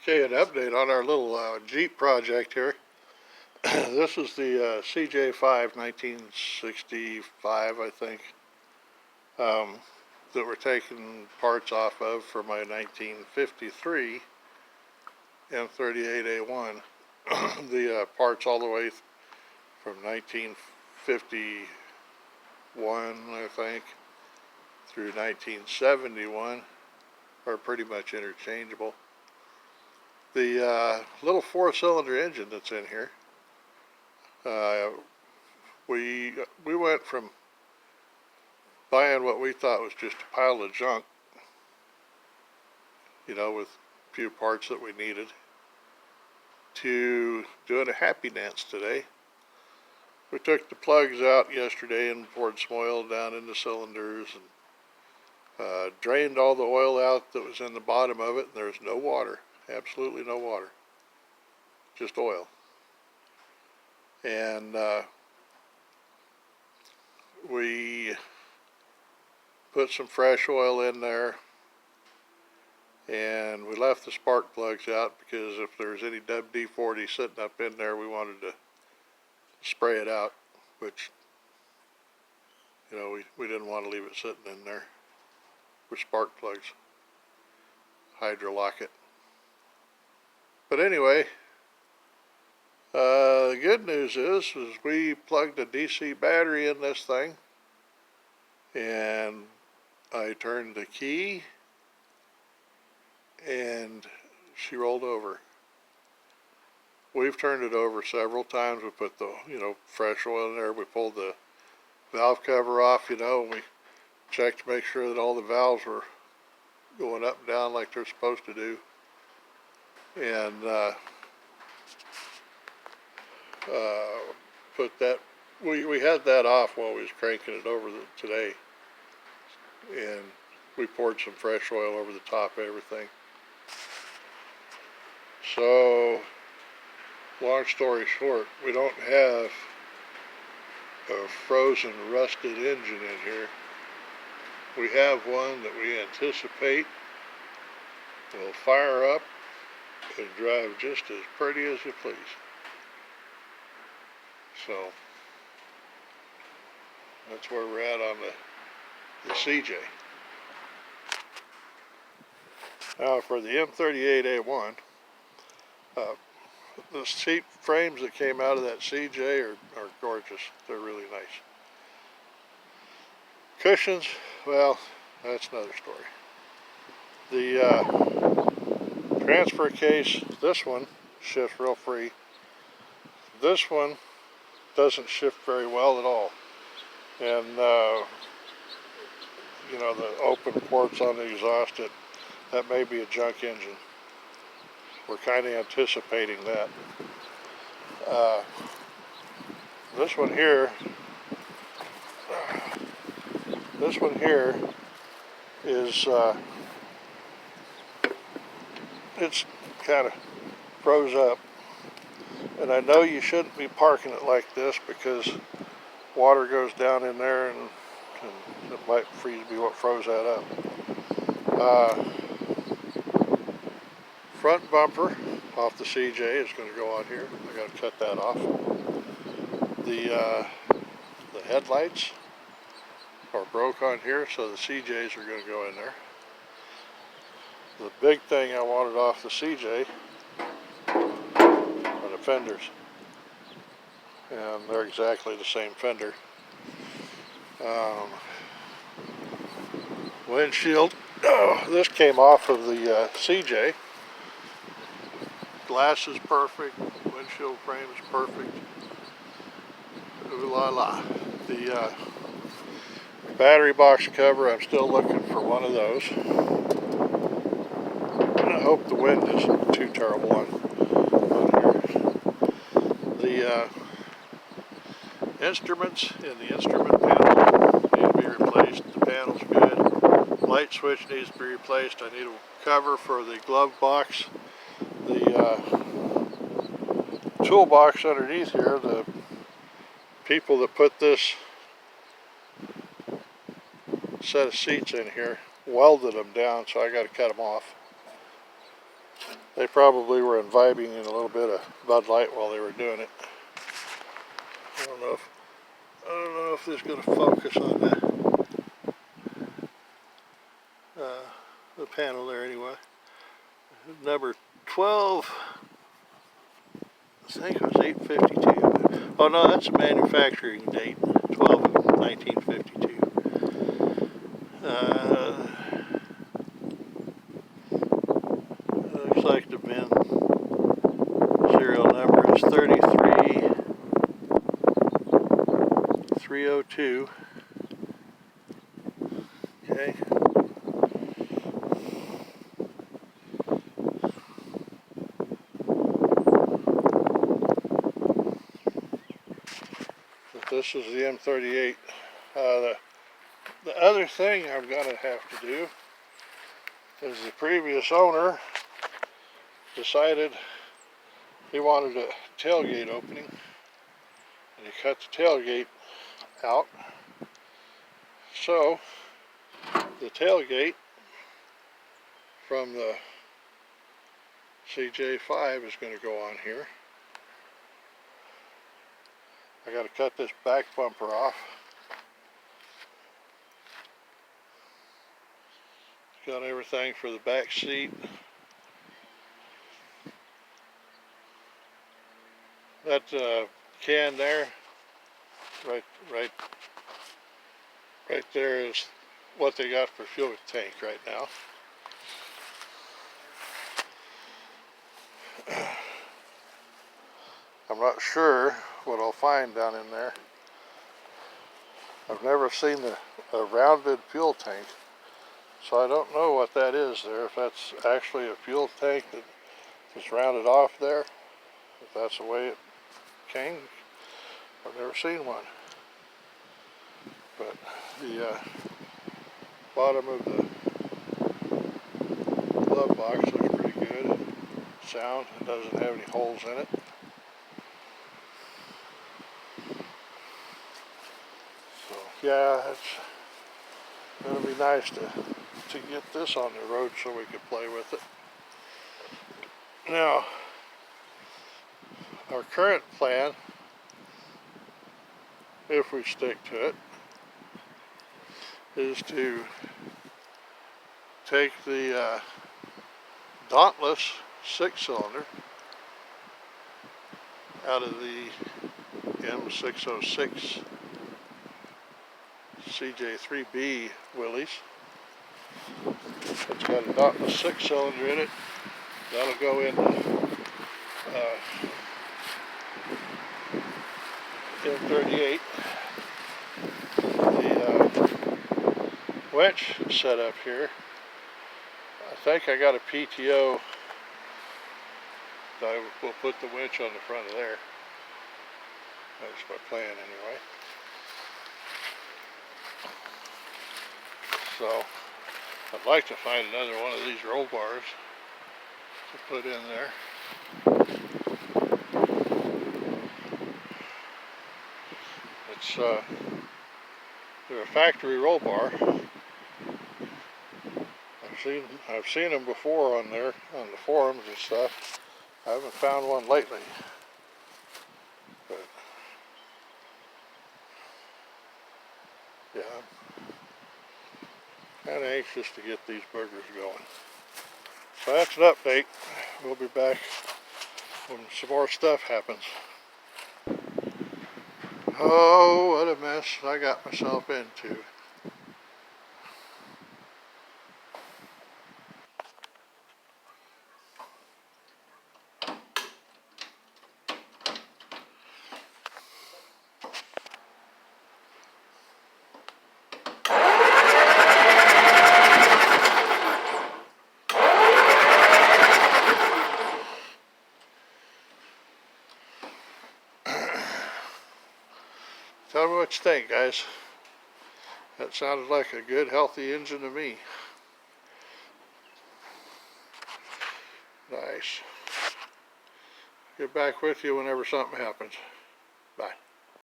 Okay, an update on our little Jeep project here. This is the CJ5 1965, I think, that we're taking parts off of for my 1953 M38A1. The parts all the way from 1951, I think, through 1971 are pretty much interchangeable. The little four-cylinder engine that's in here, we went from buying what we thought was just a pile of junk, with a few parts that we needed, to doing a happy dance today. We took the plugs out yesterday and poured some oil down in the cylinders and drained all the oil out that was in the bottom of it, and there's no water. Absolutely no water, just oil. And we put some fresh oil in there, and we left the spark plugs out because if there's any WD-40 sitting up in there, we wanted to spray it out, which we didn't want to leave it sitting in there with spark plugs. Hydrolock it. But anyway, the good news is we plugged a DC battery in this thing, and I turned the key, and she rolled over. We've turned it over several times. We put the, fresh oil in there. We pulled the valve cover off, and we checked to make sure that all the valves were going up and down like they're supposed to do. And put that, we had that off while we was cranking it over today, and we poured some fresh oil over the top of everything. So, long story short, we don't have a frozen, rusted engine in here. We have one that we anticipate will fire up and drive just as pretty as you please. So that's where we're at on the CJ. Now for the M38A1, the seat frames that came out of that CJ are gorgeous. They're really nice. Cushions, well, that's another story. The transfer case, this one shifts real free. This one doesn't shift very well at all. And the open ports on the exhaust, that may be a junk engine. We're kind of anticipating that. This one here is it's kind of froze up, and I know you shouldn't be parking it like this because water goes down in there and it might be what froze that up. Front bumper off the CJ is going to go on here. I got to cut that off. The headlights are broke on here, so the CJs are going to go in there. The big thing I wanted off the CJ are the fenders, and they're exactly the same fender. Windshield, this came off of the CJ. Glass is perfect, windshield frame is perfect. Ooh la la. The battery box cover, I'm still looking for one of those. And I hope the wind isn't too terrible on here. The instruments in the instrument panel need to be replaced. The panel's good. Light switch needs to be replaced. I need a cover for the glove box. The toolbox underneath here, the people that put this set of seats in here welded them down, so I got to cut them off. They probably were imbibing in a little bit of Bud Light while they were doing it. I don't know if this is going to focus on the panel there anyway. Number 12, I think it was 852. Oh no, that's a manufacturing date, 12 of 1952. Looks like the bin serial number is 33302. Okay. But this is the M38. The other thing I'm going to have to do is the previous owner decided he wanted a tailgate opening, and he cut the tailgate out. So the tailgate from the DJ5 is going to go on here. I got to cut this back bumper off. Got everything for the back seat. That can there, right there is what they got for fuel tank right now. I'm not sure what I'll find down in there. I've never seen a rounded fuel tank, so I don't know what that is there. If that's actually a fuel tank that's rounded off there, if that's the way it came. I've never seen one. But the bottom of the glove box looks pretty good and sound. It doesn't have any holes in it. So yeah, it's going to be nice to get this on the road so we can play with it. Now, our current plan, if we stick to it, is to take the Dauntless 6-cylinder out of the M606 CJ3B Willys. It's got a Dauntless 6-cylinder in it. That'll go in M38. The winch set up here. I think I got a PTO. I will put the winch on the front of there. That's my plan anyway. So I'd like to find another one of these roll bars to put in there. It's they're a factory roll bar. I've seen them before on there on the forums and stuff. I haven't found one lately. But yeah, I'm kind of anxious to get these burgers going. So that's an update. We'll be back when some more stuff happens. Oh, what a mess I got myself into. Tell me what you think, guys. That sounded like a good, healthy engine to me. Nice. Get back with you whenever something happens. Bye.